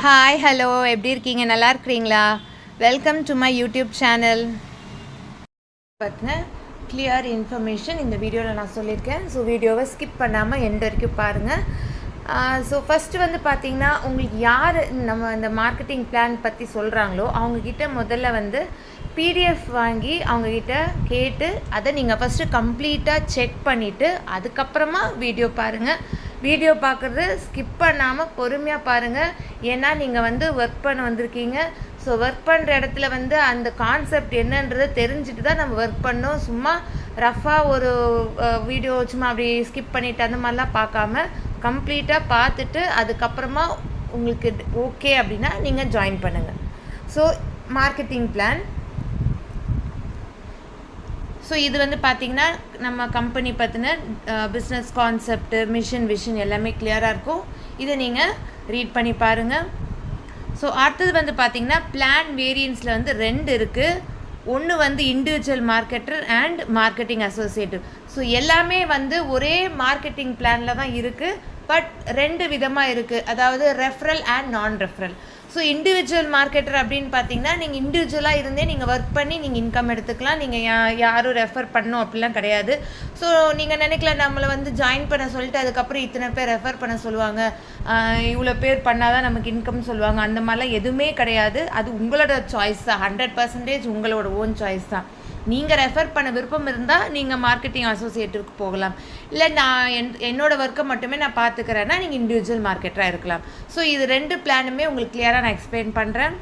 Hi hello எப்படி இருக்கீங்க? நல்லா இருக்கிறீங்களா? Welcome to my YouTube channel. பற்றின கிளியர் இன்ஃபர்மேஷன் இந்த வீடியோவில் நான் சொல்லியிருக்கேன். ஸோ வீடியோவை ஸ்கிப் பண்ணாமல் எண்ட் வரைக்கும் பாருங்கள். ஸோ ஃபஸ்ட்டு வந்து பார்த்திங்கன்னா, உங்களுக்கு யார் நம்ம இந்த மார்க்கெட்டிங் பிளான் பற்றி சொல்கிறாங்களோ அவங்கக்கிட்ட முதல்ல வந்து பிடிஎஃப் வாங்கி அவங்கக்கிட்ட கேட்டு அதை நீங்கள் ஃபஸ்ட்டு கம்ப்ளீட்டாக செக் பண்ணிவிட்டு அதுக்கப்புறமா வீடியோ பாருங்கள். வீடியோ பார்க்குறது ஸ்கிப் பண்ணாமல் பொறுமையாக பாருங்கள். ஏன்னா நீங்கள் வந்து ஒர்க் பண்ண வந்திருக்கீங்க. ஸோ ஒர்க் பண்ணுற இடத்துல வந்து அந்த கான்செப்ட் என்னன்றதை தெரிஞ்சுட்டு தான் நம்ம ஒர்க் பண்ணோம். சும்மா ரஃபாக ஒரு வீடியோ சும்மா அப்படி ஸ்கிப் பண்ணிவிட்டு அந்த மாதிரிலாம் பார்க்காம கம்ப்ளீட்டாக பார்த்துட்டு அதுக்கப்புறமா உங்களுக்கு ஓகே அப்படின்னா நீங்கள் ஜாயின் பண்ணுங்கள். So marketing plan. ஸோ இது வந்து பார்த்திங்கன்னா நம்ம கம்பெனி பற்றின பிஸ்னஸ் கான்செப்ட்டு, மிஷன், விஷன் எல்லாமே கிளியராக இருக்கும். இதை நீங்கள் ரீட் பண்ணி பாருங்கள். ஸோ அடுத்தது வந்து பார்த்திங்கன்னா பிளான் வேரியன்ஸில் வந்து 2 இருக்குது. ஒன்று வந்து individual marketer and marketing associative. So எல்லாமே வந்து ஒரே மார்க்கெட்டிங் பிளானில் தான் இருக்குது. பட் 2 விதமாக இருக்குது. அதாவது ரெஃபரல் அண்ட் நான் ரெஃபரல். ஸோ இண்டிவிஜுவல் மார்க்கெட்டர் அப்படின்னு பார்த்தீங்கன்னா நீங்கள் இண்டிவிஜுவலாக இருந்தே நீங்கள் ஒர்க் பண்ணி நீங்கள் இன்கம் எடுத்துக்கலாம். நீங்கள் யாரும் ரெஃபர் பண்ணணும் அப்படிலாம் கிடையாது. ஸோ நீங்கள் நினைக்கலாம் நம்மளை வந்து ஜாயின் பண்ண சொல்லிட்டு அதுக்கப்புறம் இத்தனை பேர் ரெஃபர் பண்ண சொல்லுவாங்க, இவ்வளோ பேர் பண்ணால் தான் நமக்கு இன்கம் சொல்லுவாங்க. அந்த மாதிரிலாம் எதுவுமே கிடையாது. அது உங்களோட சாய்ஸ் தான். 100% உங்களோட ஓன் சாய்ஸ் தான். நீங்கள் ரெஃபர் பண்ண விருப்பம் இருந்தால் நீங்கள் மார்க்கெட்டிங் அசோசியேட்டுக்கு போகலாம். இல்லை நான் என்னோடய ஒர்க்கை மட்டுமே நான் பார்த்துக்கிறேன்னா நீங்கள் இண்டிவிஜுவல் மார்க்கெட்டராக இருக்கலாம். ஸோ இது 2 பிளானுமே உங்களுக்கு கிளியராக நான் எக்ஸ்பிளைன் பண்ணுறேன்.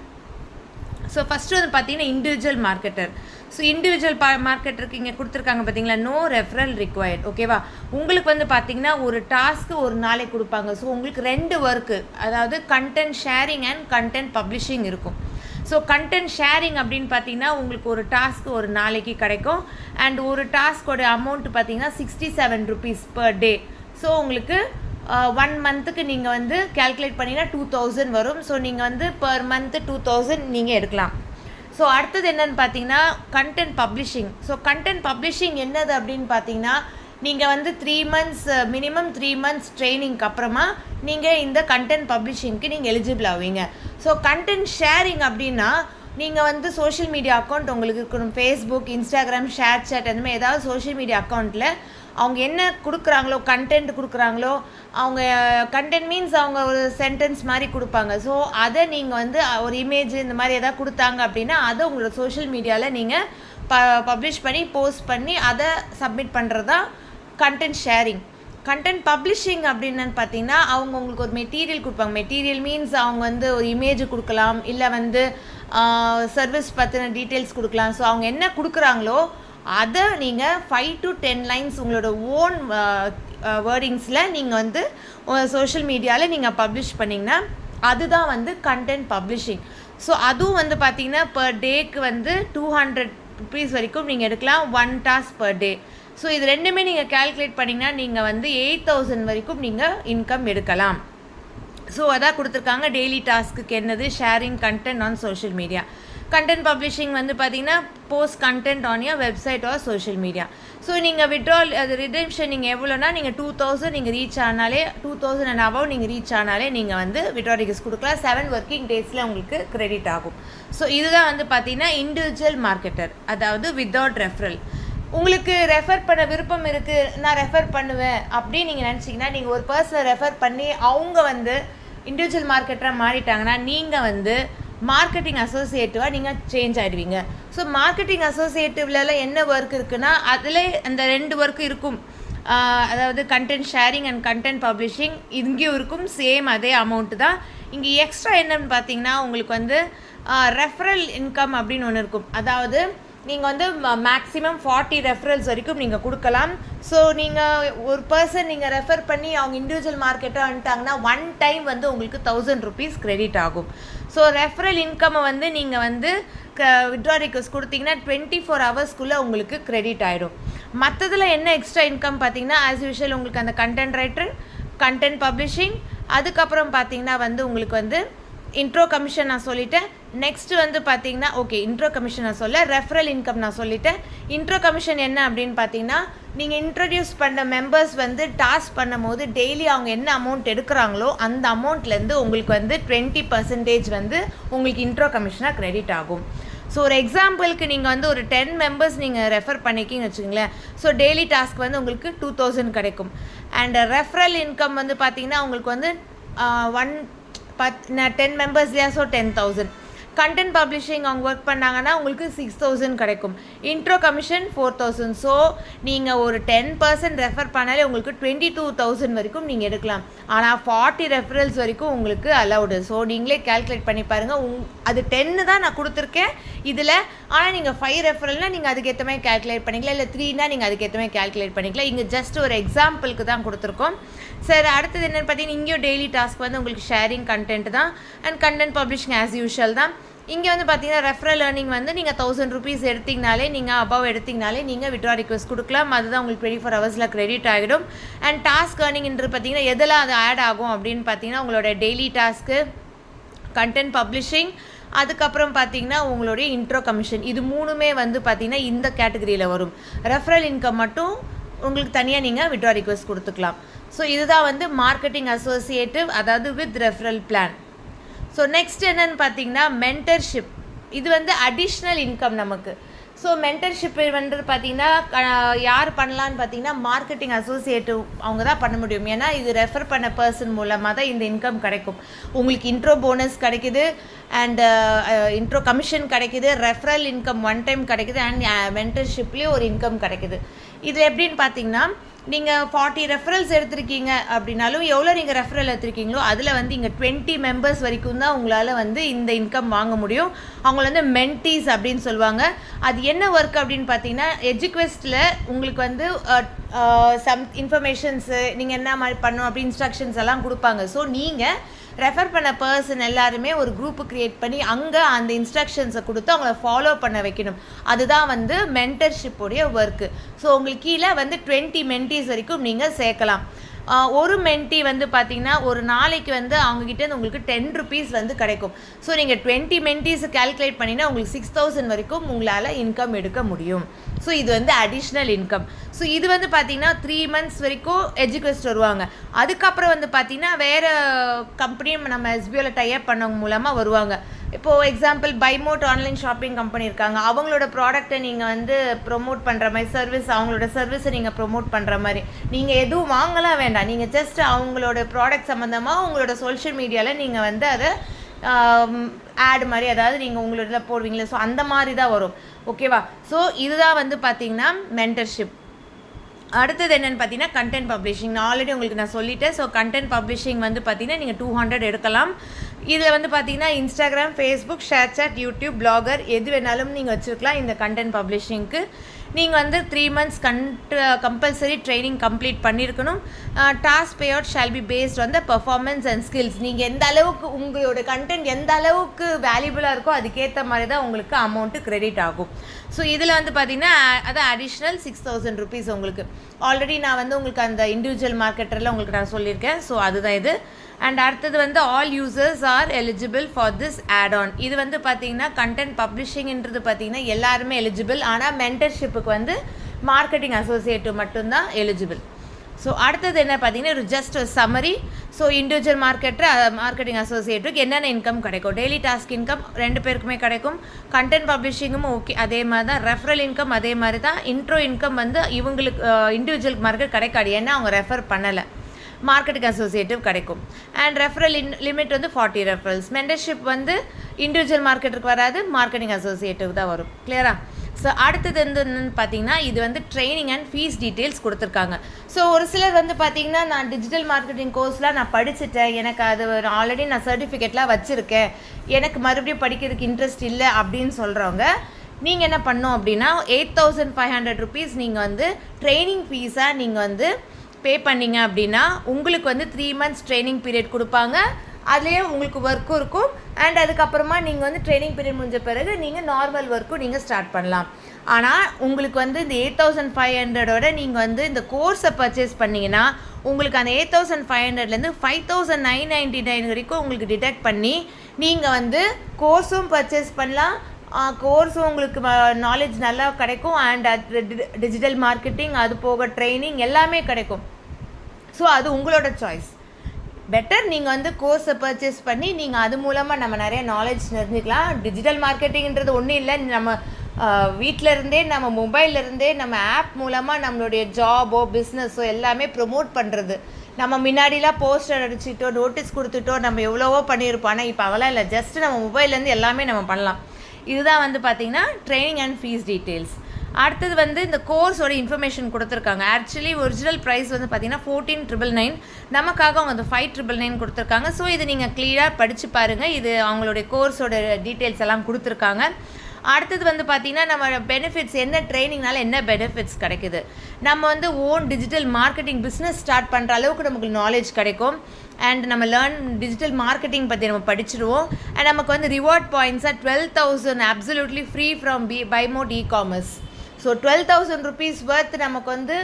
ஸோ ஃபஸ்ட்டு வந்து பார்த்தீங்கன்னா இண்டிவிஜுவல் மார்க்கெட்டர். ஸோ இண்டிவிஜுவல் மார்க்கெட்டருக்கு இங்கே கொடுத்துருக்காங்க பார்த்தீங்களா, நோ ரெஃபரல் ரிக்வயர்ட். ஓகேவா? உங்களுக்கு வந்து பார்த்தீங்கன்னா ஒரு டாஸ்க்கு ஒரு நாளைக்கு கொடுப்பாங்க. ஸோ உங்களுக்கு 2 ஒர்க்கு, அதாவது content sharing and content publishing இருக்கும். ஸோ கண்டென்ட் ஷேரிங் அப்படின்னு பார்த்தீங்கன்னா உங்களுக்கு ஒரு டாஸ்க்கு ஒரு நாளைக்கு கிடைக்கும். அண்ட் ஒரு டாஸ்கோட அமௌண்ட் பார்த்தீங்கன்னா 67 rupees பர் டே. ஸோ உங்களுக்கு 1 மந்த்துக்கு நீங்கள் வந்து கேல்குலேட் பண்ணிங்கன்னா 2000 வரும். ஸோ நீங்கள் வந்து பர் மந்த்து 2000 நீங்கள் எடுக்கலாம். ஸோ அடுத்தது என்னன்னு பார்த்தீங்கன்னா content publishing. So content publishing என்னது அப்படின்னு பார்த்தீங்கன்னா நீங்கள் வந்து 3 months மினிமம் 3 months ட்ரைனிங்க்கு அப்புறமா நீங்கள் இந்த கண்டென்ட் பப்ளிஷிங்க்கு நீங்கள் எலிஜிபிள் ஆவீங்க. ஸோ கண்டென்ட் ஷேரிங் அப்படின்னா நீங்கள் வந்து சோஷியல் மீடியா அக்கௌண்ட் உங்களுக்கு இருக்கணும். ஃபேஸ்புக், இன்ஸ்டாகிராம், ஷேர் சாட் அந்த மாதிரி ஏதாவது சோஷியல் மீடியா அக்கௌண்ட்டில் அவங்க என்ன கொடுக்குறாங்களோ, கண்டென்ட் கொடுக்குறாங்களோ, அவங்க கண்டென்ட் மீன்ஸ் அவங்க ஒரு சென்டென்ஸ் மாதிரி கொடுப்பாங்க. ஸோ அதை நீங்கள் வந்து ஒரு இமேஜ் இந்த மாதிரி எதாவது கொடுத்தாங்க அப்படின்னா அதை உங்களோட சோஷியல் மீடியாவில் நீங்கள் பப்ளிஷ் பண்ணி போஸ்ட் பண்ணி அதை சப்மிட் பண்ணுறது தான் கண்டென்ட் ஷேரிங். கண்டென்ட் பப்ளிஷிங் அப்படின்னு பார்த்தீங்கன்னா அவங்க உங்களுக்கு ஒரு மெட்டீரியல் கொடுப்பாங்க. மெட்டீரியல் மீன்ஸ் அவங்க வந்து ஒரு இமேஜ் கொடுக்கலாம், இல்லை வந்து சர்வீஸ் பற்றின டீட்டெயில்ஸ் கொடுக்கலாம். ஸோ அவங்க என்ன கொடுக்குறாங்களோ அதை நீங்கள் 5 to 10 lines உங்களோட ஓன் வேர்டிங்ஸில் நீங்கள் வந்து சோஷியல் மீடியாவில் நீங்கள் பப்ளிஷ் பண்ணிங்கன்னா அதுதான் வந்து கண்டென்ட் பப்ளிஷிங். ஸோ அதுவும் வந்து பார்த்திங்கன்னா பர் டேக்கு வந்து 200 rupees வரைக்கும் நீங்கள் எடுக்கலாம், 1 task பர் டே. ஸோ இது 2மே நீங்கள் கேல்குலேட் பண்ணிங்கன்னா நீங்கள் வந்து 8000 வரைக்கும் நீங்கள் இன்கம் எடுக்கலாம். ஸோ அதான் கொடுத்துருக்காங்க டெய்லி டாஸ்க்கு என்னது, sharing content on social media. Content publishing வந்து பார்த்தீங்கன்னா post content on your website R social media. So நீங்கள் விட்ரால் அது ரிடெம்ஷன் நீங்கள் எவ்வளோனா நீங்கள் 2000 நீங்கள் ரீச் ஆனாலே 2000 அண்ட் அபவ் நீங்கள் ரீச் ஆனாலே நீங்கள் வந்து விட்ரா ரிக்வெஸ்ட் கொடுக்கலாம். 7 working daysல உங்களுக்கு கிரெடிட் ஆகும். ஸோ இதுதான் வந்து பார்த்தீங்கன்னா இண்டிவிஜுவல் மார்க்கெட்டர், அதாவது வித்தவுட் ரெஃபரல். உங்களுக்கு ரெஃபர் பண்ண விருப்பம் இருக்குது, நான் ரெஃபர் பண்ணுவேன் அப்படின்னு நீங்கள் நினச்சிங்கன்னா நீங்கள் ஒரு பர்சனை ரெஃபர் பண்ணி அவங்க வந்து இண்டிவிஜுவல் மார்க்கெட்டராக மாறிட்டாங்கன்னா நீங்கள் வந்து மார்க்கெட்டிங் அசோசியேட்டிவாக நீங்கள் சேஞ்ச் ஆகிடுவீங்க. ஸோ மார்க்கெட்டிங் அசோசியேட்டிவ்லலாம் என்ன ஒர்க் இருக்குன்னா அதில் அந்த 2 ஒர்க் இருக்கும். அதாவது content sharing and content publishing இங்கேயும் இருக்கும். சேம் அதே அமௌண்ட்டு தான். இங்கே எக்ஸ்ட்ரா என்னன்னு பார்த்தீங்கன்னா உங்களுக்கு வந்து ரெஃபரல் இன்கம் அப்படின்னு ஒன்று இருக்கும். அதாவது நீங்கள் வந்து மேக்ஸிமம் 40 ரெஃபரல்ஸ் வரைக்கும் நீங்கள் கொடுக்கலாம். ஸோ நீங்கள் ஒரு பர்சன் நீங்கள் ரெஃபர் பண்ணி அவங்க இண்டிவிஜுவல் மார்க்கெட்டாக வந்துட்டாங்கன்னா 1 time வந்து உங்களுக்கு 1000 rupees கிரெடிட் ஆகும். ஸோ ரெஃபரல் இன்கம்மை வந்து நீங்கள் வந்து விட்ரா ரிக்வெஸ்ட் கொடுத்தீங்கன்னா 24 hours உங்களுக்கு கிரெடிட் ஆகிடும். மற்றதில் என்ன எக்ஸ்ட்ரா இன்கம் பார்த்தீங்கன்னா ஆஸ் யூஷுவல் உங்களுக்கு அந்த கண்டென்ட் ரைட்டர், கண்டென்ட் பப்ளிஷிங், அதுக்கப்புறம் பார்த்தீங்கன்னா வந்து உங்களுக்கு வந்து இன்ட்ரோ கமிஷன் நான் சொல்லிட்டேன். நெக்ஸ்ட்டு வந்து பார்த்தீங்கன்னா ஓகே இன்ட்ரோ கமிஷன் நான் சொல்ல ரெஃபரல் இன்கம் நான் சொல்லிட்டேன். இன்ட்ரோ கமிஷன் என்ன அப்படின்னு பார்த்தீங்கன்னா நீங்கள் இன்ட்ரடியூஸ் பண்ண மெம்பர்ஸ் வந்து டாஸ்க் பண்ணும் போது டெய்லி அவங்க என்ன அமௌண்ட் எடுக்கிறாங்களோ அந்த அமௌண்ட்லேருந்து உங்களுக்கு வந்து 20% வந்து உங்களுக்கு இன்ட்ரோ கமிஷனாக க்ரெடிட் ஆகும். ஸோ ஒரு எக்ஸாம்பிளுக்கு நீங்கள் வந்து ஒரு 10 மெம்பர்ஸ் நீங்கள் ரெஃபர் பண்ணிக்கிங்கன்னு வச்சுக்கோங்களேன். ஸோ டெய்லி டாஸ்க் வந்து உங்களுக்கு 2000 கிடைக்கும். அண்ட் ரெஃபரல் இன்கம் வந்து பார்த்தீங்கன்னா உங்களுக்கு வந்து 10 மெம்பர்ஸ் இல்லையா, ஸோ 10,000. கண்டென்ட் பப்ளிஷிங் அவங்க ஒர்க் பண்ணாங்கன்னா உங்களுக்கு 6,000 கிடைக்கும். Intro commission 4,000. ஸோ நீங்கள் ஒரு 10% ரெஃபர் பண்ணாலே உங்களுக்கு 22,000 வரைக்கும் நீங்கள் எடுக்கலாம். ஆனால் 40 ரெஃபரல்ஸ் வரைக்கும் உங்களுக்கு அலவுடு. ஸோ நீங்களே கேல்குலேட் பண்ணி பாருங்கள். அது 10 தான் நான் கொடுத்துருக்கேன் இதில். ஆனால் நீங்கள் 5 ரெஃபரல்னால் நீங்கள் அதுக்கேற்ற மாதிரி கேல்குலேட் பண்ணிக்கலாம். இல்லை 3னா நீங்கள் அதுக்கேற்ற மாதிரி கேல்குலேட் பண்ணிக்கலாம். இங்கே ஜஸ்ட் ஒரு எக்ஸாம்பிளுக்கு தான் கொடுத்துருக்கோம். சரி, அடுத்தது என்னென்னு பார்த்தீங்கன்னா இங்கேயும் டெய்லி டாஸ்க் வந்து உங்களுக்கு ஷேரிங் கண்டென்ட் தான் and content publishing as usual தான். இங்கே வந்து பார்த்தீங்கன்னா ரெஃபரல் ஏர்னிங் வந்து நீங்கள் 1000 rupees எடுத்திங்கனாலே நீங்கள் அபவ் எடுத்திங்கனாலே நீங்கள் விட்ரா ரிக்வெஸ்ட் கொடுக்கலாம். அதுதான் உங்களுக்கு 24 hours கிரெடிட் ஆகிடும். அண்ட் டாஸ்க் ஏர்னிங்ன்றது பார்த்தீங்கன்னா எதெல்லாம் அது ஆட் ஆகும் அப்படின்னு பார்த்தீங்கன்னா உங்களோட டெய்லி டாஸ்க்கு, கண்டென்ட் பப்ளிஷிங், அதுக்கப்புறம் பார்த்தீங்கன்னா உங்களுடைய இன்ட்ரோ கமிஷன். இது 3மே வந்து பார்த்தீங்கன்னா இந்த கேட்டகரியில் வரும். ரெஃபரல் இன்கம் மட்டும் உங்களுக்கு தனியாக நீங்கள் விட்ரா ரிக்வெஸ்ட் கொடுத்துக்கலாம். ஸோ இதுதான் வந்து மார்க்கெட்டிங் அசோசியேட்டிவ், அதாவது with referral plan. So next என்னென்னு பார்த்தீங்கன்னா மென்டர்ஷிப். இது வந்து அடிஷ்னல் இன்கம் நமக்கு. ஸோ மென்டர்ஷிப் வந்து பார்த்தீங்கன்னா யார் பண்ணலான்னு பார்த்தீங்கன்னா மார்க்கெட்டிங் அசோசியேட்டிவ் அவங்க தான் பண்ண முடியும். ஏன்னா இது ரெஃபர் பண்ண பர்சன் மூலமாக தான் இந்த இன்கம் கிடைக்கும். உங்களுக்கு இன்ட்ரோ போனஸ் கிடைக்குது அண்ட் இன்ட்ரோ கமிஷன் கிடைக்குது, ரெஃபரல் இன்கம் 1 time கிடைக்குது அண்ட் மென்டர்ஷிப்லேயும் ஒரு இன்கம் கிடைக்குது. இதில் எப்படின்னு பார்த்தீங்கன்னா நீங்கள் 40 ரெஃபரல்ஸ் எடுத்திருக்கீங்க அப்படின்னாலும் எவ்வளோ நீங்கள் ரெஃபரல் எடுத்திருக்கீங்களோ அதில் வந்து இங்கே 20 மெம்பர்ஸ் வரைக்கும் தான் உங்களால் வந்து இந்த இன்கம் வாங்க முடியும். அவங்கள வந்து மென்டீஸ் அப்படின்னு சொல்லுவாங்க. அது என்ன ஒர்க் அப்படின்னு பார்த்தீங்கன்னா எஜுக்வெஸ்ட்டில் உங்களுக்கு வந்து சம் இன்ஃபர்மேஷன்ஸு நீங்கள் என்ன மாதிரி பண்ணணும் அப்படி இன்ஸ்ட்ரக்ஷன்ஸ் எல்லாம் கொடுப்பாங்க. ஸோ நீங்கள் ரெஃபர் பண்ண பர்சன் எல்லாருமே ஒரு குரூப்பு க்ரியேட் பண்ணி அங்கே அந்த இன்ஸ்ட்ரக்ஷன்ஸை கொடுத்து அவங்கள ஃபாலோ பண்ண வைக்கணும். அதுதான் வந்து மென்டர்ஷிப்புடைய ஒர்க்கு. ஸோ உங்களுக்கு கீழே வந்து 20 மென்டீஸ் வரைக்கும் நீங்கள் சேர்க்கலாம். ஒரு மென்டி வந்து பார்த்தீங்கன்னா ஒரு நாளைக்கு வந்து அவங்ககிட்ட உங்களுக்கு 10 rupees வந்து கிடைக்கும். ஸோ நீங்கள் 20 மென்டீஸை கேல்குலேட் பண்ணினா உங்களுக்கு 6,000 வரைக்கும் உங்களால் இன்கம் எடுக்க முடியும். ஸோ இது வந்து அடிஷ்னல் இன்கம். ஸோ இது வந்து பார்த்தீங்கன்னா 3 months வரைக்கும் எஜுகேஸ்ட் வருவாங்க. அதுக்கப்புறம் வந்து பார்த்தீங்கன்னா வேறு கம்பெனியும் நம்ம எஸ்பிஓவில் டைப் பண்ணவங்க மூலமாக வருவாங்க. இப்போது எக்ஸாம்பிள் பைமோட் ஆன்லைன் ஷாப்பிங் கம்பெனி இருக்காங்க. அவங்களோட ப்ராடக்ட்டை நீங்கள் வந்து ப்ரொமோட் பண்ணுற மாதிரி சர்வீஸ், அவங்களோட சர்வீஸை நீங்கள் ப்ரொமோட் பண்ணுற மாதிரி நீங்கள் எதுவும் வாங்கலாம் வேண்டாம். நீங்கள் ஜஸ்ட் அவங்களோட ப்ராடக்ட் சம்மந்தமாக உங்களோட சோஷியல் மீடியாவில் நீங்கள் வந்து அதை ஆட் மாதிரி அதாவது நீங்கள் உங்களோட போடுவீங்களே, ஸோ அந்த மாதிரி தான் வரும். ஓகேவா? ஸோ இதுதான் வந்து பார்த்தீங்கன்னா மென்டர்ஷிப். அடுத்தது என்னென்னு பார்த்தீங்கன்னா கண்டென்ட் பப்ளிஷிங். நான் ஆல்ரெடி உங்களுக்கு நான் சொல்லிட்டேன். ஸோ கண்டென்ட் பப்ளிஷிங் வந்து பார்த்தீங்கன்னா நீங்கள் 200 எடுக்கலாம். இதில் வந்து பார்த்தீங்கன்னா Instagram, Facebook, ShareChat, YouTube, blogger எது வேணாலும் நீங்கள் வச்சுருக்கலாம். இந்த கண்டென்ட் பப்ளிஷிங்க்கு நீங்கள் வந்து 3 months கம்பல்சரி ட்ரைனிங் கம்ப்ளீட் பண்ணியிருக்கணும். Task pay out shall be based on the performance and skills. நீங்கள் எந்த அளவுக்கு உங்களோட கண்டென்ட் எந்த அளவுக்கு வேல்யூபுளாக இருக்கோ அதுக்கேற்ற மாதிரி தான் உங்களுக்கு அமௌண்ட்டு கிரெடிட் ஆகும். ஸோ இதில் வந்து பார்த்தீங்கன்னா அது அடிஷ்னல் 6,000 rupees உங்களுக்கு. ஆல்ரெடி நான் வந்து உங்களுக்கு அந்த இண்டிவிஜுவல் மார்க்கெட்டரில் உங்களுக்கு நான் சொல்லியிருக்கேன். ஸோ அதுதான் இது. அண்ட் அடுத்தது வந்து all users are eligible for this add on. இது வந்து பார்த்தீங்கன்னா கண்டென்ட் பப்ளிஷிங்ன்றது பார்த்தீங்கன்னா எல்லாருமே எலிஜிபிள். ஆனால் மென்டர்ஷிப்புக்கு வந்து மார்க்கெட்டிங் அசோசியேட்டிவ் மட்டும்தான் எலிஜிபிள். ஸோ அடுத்தது என்ன பார்த்தீங்கன்னா ஒரு ஜஸ்ட் ஒரு சம்மரி. ஸோ இண்டிவிஜுவல் மார்க்கெட்டிங் அசோசியேட்டுக்கு என்னென்ன இன்கம் கிடைக்கும், டெய்லி டாஸ்க் இன்கம் 2 பேருக்குமே கிடைக்கும். கண்டென்ட் பப்ளிஷிங்கும் ஓகே அதே மாதிரி தான். ரெஃபரல் இன்கம் அதே மாதிரி தான். இன்ட்ரோ இன்கம் வந்து இவங்களுக்கு இண்டிவிஜுவல் மார்க்கெட் கிடைக்காது, ஏன்னா அவங்க ரெஃபர் பண்ணலை. மார்க்கெட்டிங் அசோசியேட்டிவ் கிடைக்கும். அண்ட் ரெஃபரல் லிமிட் வந்து 40 ரெஃபரல்ஸ். மென்டர்ஷிப் வந்து இண்டிவிஜுவல் மார்க்கெட்டுக்கு வராது, மார்க்கெட்டிங் அசோசியேட்டிவ் தான் வரும். கிளியரா? ஸோ அடுத்தது வந்து என்னென்னு பார்த்தீங்கன்னா இது வந்து ட்ரைனிங் அண்ட் ஃபீஸ் டீட்டெயில்ஸ் கொடுத்துருக்காங்க. ஸோ ஒரு சிலர் வந்து பார்த்தீங்கன்னா நான் டிஜிட்டல் மார்க்கெட்டிங் கோர்ஸ்லாம் நான் படிச்சுட்டேன், எனக்கு அது ஆல்ரெடி நான் சர்டிஃபிகேட்லாம் வச்சுருக்கேன், எனக்கு மறுபடியும் படிக்கிறதுக்கு இன்ட்ரெஸ்ட் இல்லை அப்படின்னு சொல்கிறவங்க நீங்கள் என்ன பண்ணணும் அப்படின்னா 8,500 rupees நீங்கள் வந்து ட்ரைனிங் ஃபீஸாக நீங்கள் வந்து பே பண்ணிங்க அப்படின்னா உங்களுக்கு வந்து 3 months ட்ரைனிங் பீரியட் கொடுப்பாங்க. அதுலேயே உங்களுக்கு ஒர்க்கும் இருக்கும். அண்ட் அதுக்கப்புறமா நீங்கள் வந்து ட்ரைனிங் பீரியட் முடிஞ்ச பிறகு நீங்கள் நார்மல் ஒர்க்கும் நீங்கள் ஸ்டார்ட் பண்ணலாம். ஆனால் உங்களுக்கு வந்து இந்த 8,500ஓட நீங்கள் வந்து இந்த கோர்ஸை பர்ச்சேஸ் பண்ணிங்கன்னா உங்களுக்கு அந்த 8,500லேருந்து 5,999 வரைக்கும் உங்களுக்கு டிடெக்ட் பண்ணி நீங்கள் வந்து கோர்ஸும் பர்ச்சேஸ் பண்ணலாம், கோர்ஸும் உங்களுக்கு நாலேஜ் நல்லா கிடைக்கும், அண்ட் டிஜிட்டல் மார்க்கெட்டிங் அது போக ட்ரைனிங் எல்லாமே கிடைக்கும். ஸோ அது உங்களோட சாய்ஸ். பெட்டர் நீங்கள் வந்து கோர்ஸை பர்ச்சேஸ் பண்ணி நீங்கள் அது மூலமாக நம்ம நிறைய நாலேஜ் தெரிஞ்சுக்கலாம். டிஜிட்டல் மார்க்கெட்டிங்கிறது ஒன்றும் இல்லை, நம்ம வீட்டில் இருந்தே நம்ம மொபைல்லேருந்தே நம்ம ஆப் மூலமாக நம்மளுடைய ஜாபோ பிஸ்னஸோ எல்லாமே ப்ரொமோட் பண்ணுறது. நம்ம முன்னாடிலாம் போஸ்டர் அடிச்சுட்டோ நோட்டீஸ் கொடுத்துட்டோ நம்ம எவ்வளவோ பண்ணியிருப்போம். ஆனால் இப்போ அதெல்லாம் இல்லை, ஜஸ்ட் நம்ம மொபைல்லேருந்து எல்லாமே நம்ம பண்ணலாம். இதுதான் வந்து பார்த்திங்கன்னா ட்ரைனிங் அண்ட் ஃபீஸ் டீட்டெயில்ஸ். அடுத்தது வந்து இந்த கோர்ஸோட இன்ஃபர்மேஷன் கொடுத்துருக்காங்க. ஆக்சுவலி ஒரிஜினல் ப்ரைஸ் வந்து பார்த்திங்கன்னா 14,999, நமக்காக அவங்க அந்த 5,999 கொடுத்துருக்காங்க. ஸோ இது நீங்கள் கிளியராக படித்து பாருங்கள். இது அவங்களுடைய கோர்ஸோட டீட்டெயில்ஸ் எல்லாம் கொடுத்துருக்காங்க. அடுத்தது வந்து பார்த்திங்கன்னா நம்ம பெனிஃபிட்ஸ் என்ன, ட்ரைனிங்னால என்ன பெனிஃபிட்ஸ் கிடைக்குது, நம்ம வந்து own digital marketing business start பண்ணுற அளவுக்கு நமக்கு நாலேஜ் கிடைக்கும். அண்ட் நம்ம டிஜிட்டல் மார்க்கெட்டிங் பற்றி நம்ம படிச்சிடுவோம். அண்ட் நமக்கு வந்து ரிவார்ட் பாயிண்ட்ஸாக 12,000 அப்சல்யூட்லி ஃப்ரீ ஃப்ரம் பைமோட் இ-காமர்ஸ். ஸோ 12,000 rupees வர்த் நமக்கு வந்து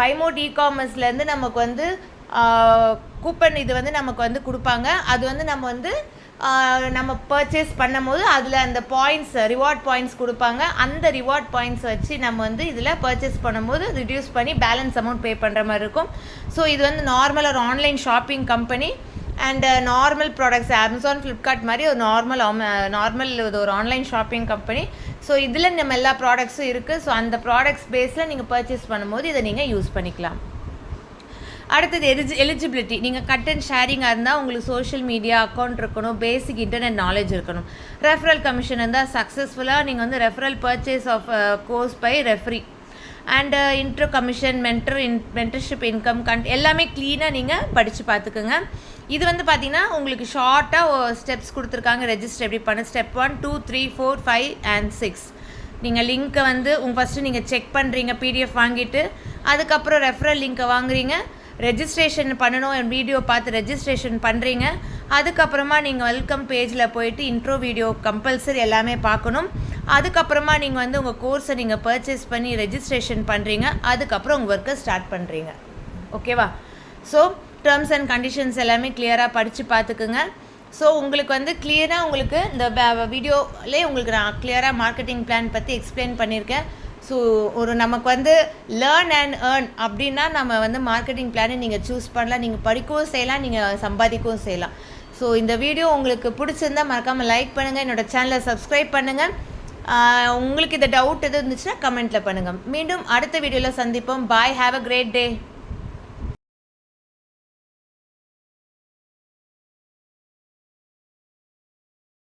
பைமோட் இ-காமர்ஸ்லேருந்து நமக்கு வந்து கூப்பன் இது வந்து நமக்கு வந்து கொடுப்பாங்க. அது வந்து நம்ம பர்ச்சேஸ் பண்ணும் போது அதில் அந்த பாயிண்ட்ஸ் ரிவார்ட் பாயிண்ட்ஸ் கொடுப்பாங்க. அந்த ரிவார்ட் பாயிண்ட்ஸ் வச்சு நம்ம வந்து இதில் பர்ச்சேஸ் பண்ணும்போது ரிடியூஸ் பண்ணி பேலன்ஸ் அமௌண்ட் பே பண்ணுற மாதிரி இருக்கும். ஸோ இது வந்து நார்மல் ஒரு online shopping company and normal products Amazon Flipkart மாதிரி ஒரு நார்மல் இது ஒரு ஆன்லைன் ஷாப்பிங் கம்பெனி. ஸோ இதில் நம்ம எல்லா ப்ராடக்ட்ஸும் இருக்குது. ஸோ அந்த ப்ராடக்ட்ஸ் பேஸில் நீங்கள் பர்ச்சேஸ் பண்ணும்போது இதை நீங்கள் யூஸ் பண்ணிக்கலாம். அடுத்தது எலிஜிபிலிட்டி. நீங்கள் கட் அண்ட் ஷேரிங்காக இருந்தால் உங்களுக்கு சோஷியல் மீடியா அக்கௌண்ட் இருக்கணும், பேசிக் இன்டர்நெட் நாலேஜ் இருக்கணும். ரெஃபரல் கமிஷன் இருந்தால் சக்ஸஸ்ஃபுல்லாக நீங்கள் வந்து referral purchase of course by referee and intro commission mentorship income எல்லாமே க்ளீனாக நீங்கள் படித்து பார்த்துக்குங்க. இது வந்து பார்த்திங்கன்னா உங்களுக்கு ஷார்ட்டாக ஸ்டெப்ஸ் கொடுத்துருக்காங்க. ரெஜிஸ்டர் எப்படி பண்ண, ஸ்டெப் 1, 2, 3, 4, 5 and 6. நீங்கள் லிங்க்கை வந்து ஃபஸ்ட்டு நீங்கள் செக் பண்ணுறீங்க, பிடிஎஃப் வாங்கிட்டு அதுக்கப்புறம் ரெஃபரல் லிங்க்கை வாங்குறீங்க, ரெஜிஸ்ட்ரேஷன் பண்ணணும், வீடியோ பார்த்து ரெஜிஸ்ட்ரேஷன் பண்ணுறீங்க. அதுக்கப்புறமா நீங்கள் வெல்கம் பேஜில் போயிட்டு இன்ட்ரோ வீடியோ கம்பல்சரி எல்லாமே பார்க்கணும். அதுக்கப்புறமா நீங்கள் வந்து உங்கள் கோர்ஸை நீங்கள் பர்ச்சேஸ் பண்ணி ரெஜிஸ்ட்ரேஷன் பண்ணுறீங்க. அதுக்கப்புறம் உங்கள் ஒர்க்கை ஸ்டார்ட் பண்ணுறீங்க. ஓகேவா? ஸோ டேர்ம்ஸ் அண்ட் கண்டிஷன்ஸ் எல்லாமே கிளியராக படித்து பார்த்துக்குங்க. ஸோ உங்களுக்கு வந்து கிளியராக உங்களுக்கு இந்த வீடியோலே உங்களுக்கு நான் கிளியராக மார்க்கெட்டிங் பிளான் பற்றி எக்ஸ்பிளைன் பண்ணியிருக்கேன். ஸோ நமக்கு வந்து லேர்ன் அண்ட் ஏர்ன் அப்படின்னா நம்ம வந்து மார்க்கெட்டிங் பிளானை நீங்கள் சூஸ் பண்ணலாம். நீங்கள் படிக்கவும் செய்யலாம், நீங்கள் சம்பாதிக்கவும் செய்யலாம். ஸோ இந்த வீடியோ உங்களுக்கு பிடிச்சிருந்தால் மறக்காமல் லைக் பண்ணுங்கள், என்னோடய சேனலை சப்ஸ்கிரைப் பண்ணுங்கள். உங்களுக்கு இந்த டவுட் எது இருந்துச்சுன்னா கமெண்ட்டில் பண்ணுங்கள். மீண்டும் அடுத்த வீடியோவில் சந்திப்போம். பாய், ஹாவ் அ கிரேட் டே.